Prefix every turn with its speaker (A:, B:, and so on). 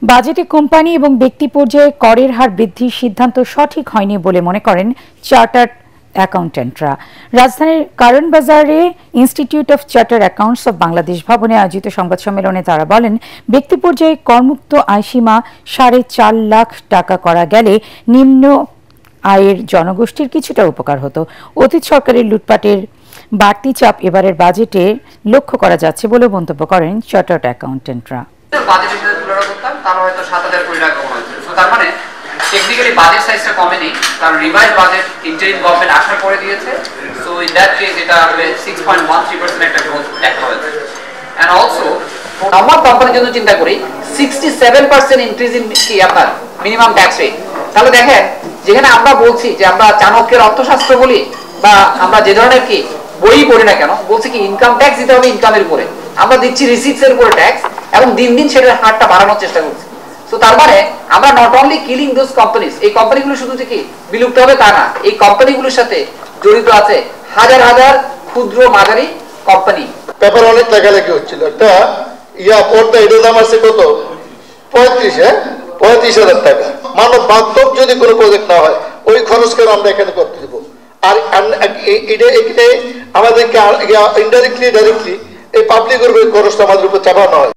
A: বাজেটে কোম্পানি এবং ব্যক্তি পর্যায়ে করের হার বৃদ্ধির সিদ্ধান্ত সঠিক হয়নি বলে মনে করেন চার্টার্ড অ্যাকাউন্ট্যান্টরা। রাজধানীর কারণ বাজারে institute of chartered accounts of Bangladesh ভবনে আয়োজিত সংবাদ সম্মেলনে তারা বলেন, ব্যক্তি পর্যায়ে করমুক্ত আয়সীমা 4.5 লাখ টাকা করা গেলে নিম্ন আয়ের জনগোষ্ঠীর কিছুটা উপকার হতো। অতীত সরকারের লুটপাটের বাড়তি চাপ এবারের বাজেটে লক্ষ্য করা যাচ্ছে বলে মন্তব্য করেন চার্টার্ড অ্যাকাউন্ট্যান্টরা।
B: বাজেটের সাথে তুলনা করতাম তাহলে হয়তো 7,000 কোটি টাকা কমা হয়েছে। সো তার মানে টেকনিক্যালি বাজেট সাইজটা কমেনি, কারণ রিভাইজ বাজেট ইন্টারিম গভর্নমেন্ট আসার পরে দিয়েছে। সো ইন দ্যাট কেস এটা হবে 6.13% একটা গ্রোথ দেখা হয়েছে। এন্ড অলসো আমার কোম্পানির জন্য চিন্তা করি 67% ইনক্রিজ ইন কি আপনার মিনিমাম ট্যাক্স রেট। তাহলে দেখেন, যেখানে আমরা বলছি যে আমরা চাণক্যের অর্থশাস্ত্র বলি বা আমরা যে ধরনের কি বই পড়ি না কেন, বলছি কি ইনকাম ট্যাক্স দিতে হবে ইনকামের উপরে, আমরা দিচ্ছি রিসিটস এর উপরে ট্যাক্স, এবং দিন দিন সেটার হারটা বাড়ানোর চেষ্টা করছি। সো তার মানে আমরা not only killing those companies, এই কোম্পানিগুলো শুধু যে কি বিলুপ্ত হবে তা না, এই কোম্পানিগুলোর সাথে জড়িত আছে হাজার হাজার ক্ষুদ্র মাঝারি কোম্পানি।
C: পেপার অনেক লেখালেখি হচ্ছিল, একটা পড়তে এটার দাম আছে কত 35,000 টাকা। মানব বাস্তব যদি কোনো প্রজেক্ট না হয় ওই খরচ কেন আমরা এখানে করতে দেবো? আর এটা আমাদেরকে ইনডাইরেক্টলি ডাইরেক্টলি এই পাবলিকের খরচটা আমাদের উপর চাপানো হয়।